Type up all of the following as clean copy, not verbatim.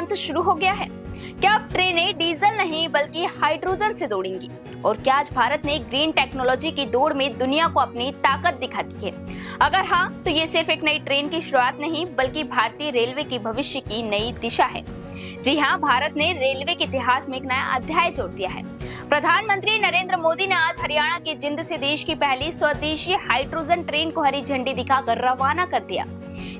अंत शुरू हो गया है? क्या अब ट्रेनें डीजल नहीं बल्कि हाइड्रोजन से दौड़ेंगी? और क्या आज भारत ने ग्रीन टेक्नोलॉजी की दौड़ में दुनिया को अपनी ताकत दिखा दी है? अगर हाँ, तो ये सिर्फ एक नई ट्रेन की शुरुआत नहीं बल्कि भारतीय रेलवे की भविष्य की नई दिशा है। जी हाँ, भारत ने रेलवे के इतिहास में एक नया अध्याय जोड़ दिया है। प्रधानमंत्री नरेंद्र मोदी ने आज हरियाणा के जिंद से देश की पहली स्वदेशी हाइड्रोजन ट्रेन को हरी झंडी दिखाकर रवाना कर दिया।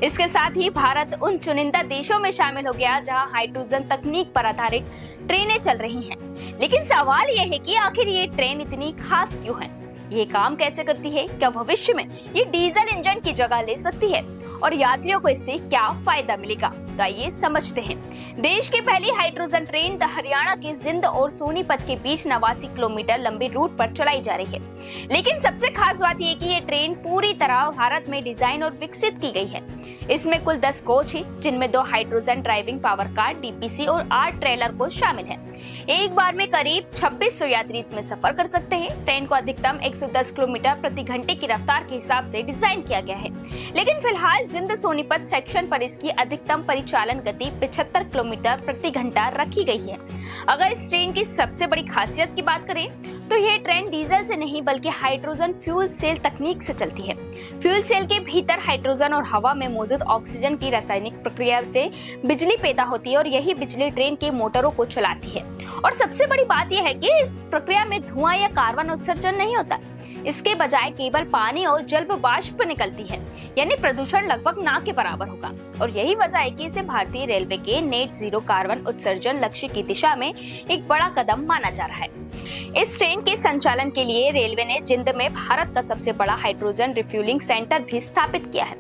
इसके साथ ही भारत उन चुनिंदा देशों में शामिल हो गया जहां हाइड्रोजन तकनीक पर आधारित ट्रेनें चल रही हैं। लेकिन सवाल यह है कि आखिर ये ट्रेन इतनी खास क्यों है? ये काम कैसे करती है? क्या भविष्य में ये डीजल इंजन की जगह ले सकती है? और यात्रियों को इससे क्या फायदा मिलेगा? तो आइए समझते हैं। देश की पहली हाइड्रोजन ट्रेन हरियाणा के जिंद और सोनीपत के बीच 89 किलोमीटर लंबे रूट पर चलाई जा रही है। लेकिन सबसे खास बात यह कि ये ट्रेन पूरी तरह भारत में डिजाइन और विकसित की गई है। इसमें कुल 10 कोच है, जिनमें 2 hydrogen driving power car DPC और 8 ट्रेलर कोच शामिल है। एक बार में करीब 2600 यात्री इसमें सफर कर सकते हैं। ट्रेन को अधिकतम 110 किलोमीटर प्रति घंटे की रफ्तार के हिसाब से डिजाइन किया गया है। लेकिन फिलहाल जिंद सोनीपत सेक्शन पर इसकी अधिकतम परिचालन गति 75 किलोमीटर प्रति घंटा रखी गई है। अगर इस ट्रेन की सबसे बड़ी खासियत की बात करें तो यह ट्रेन डीजल से नहीं बल्कि हाइड्रोजन फ्यूल सेल तकनीक से चलती है। फ्यूल सेल के भीतर हाइड्रोजन और हवा में मौजूद ऑक्सीजन की रासायनिक प्रक्रिया से बिजली पैदा होती है और यही बिजली ट्रेन के मोटरों को चलाती है। और सबसे बड़ी बात यह है कि इस प्रक्रिया में धुआं या कार्बन उत्सर्जन नहीं होता। इसके बजाय केवल पानी और जल वाष्प निकलती है, यानी प्रदूषण लगभग ना के बराबर होगा। और यही वजह है कि इसे भारतीय रेलवे के नेट जीरो कार्बन उत्सर्जन लक्ष्य की दिशा में एक बड़ा कदम माना जा रहा है। इस ट्रेन के संचालन के लिए रेलवे ने जिंद में भारत का सबसे बड़ा हाइड्रोजन रिफ्यूलिंग सेंटर भी स्थापित किया है।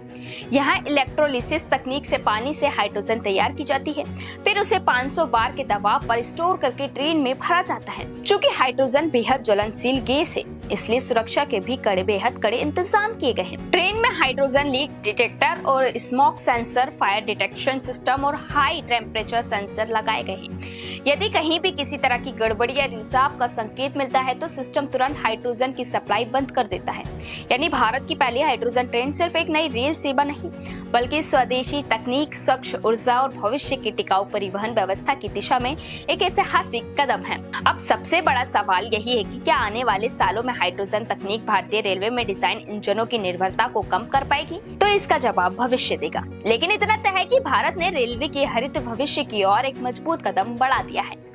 यहाँ इलेक्ट्रोलिसिस तकनीक से पानी से हाइड्रोजन तैयार की जाती है, फिर उसे 500 बार के दबाव पर स्टोर करके ट्रेन में भरा जाता है। चूंकि हाइड्रोजन बेहद ज्वलनशील गैस है, इसलिए सुरक्षा के भी बेहद कड़े इंतजाम किए गए हैं। ट्रेन में हाइड्रोजन लीक डिटेक्टर और smoke sensor, fire detection system और हाई टेम्परेचर सेंसर लगाए गए हैं। यदि कहीं भी किसी तरह की गड़बड़ी या रिसाव का संकेत मिलता है तो सिस्टम तुरंत हाइड्रोजन की सप्लाई बंद कर देता है। यानी भारत की पहली हाइड्रोजन ट्रेन सिर्फ एक नई रेल सेवा नहीं बल्कि स्वदेशी तकनीक, स्वच्छ ऊर्जा और भविष्य की टिकाऊ परिवहन व्यवस्था की दिशा में एक ऐतिहासिक कदम है। अब सबसे बड़ा सवाल यही है कि क्या आने वाले सालों में हाइड्रोजन तकनीक भारतीय रेलवे में डिजाइन इंजनों की निर्भरता को कम कर पाएगी? तो इसका जवाब भविष्य देगा। लेकिन इतना तय है कि भारत ने रेलवे के हरित भविष्य की ओर एक मजबूत कदम बढ़ा दिया है।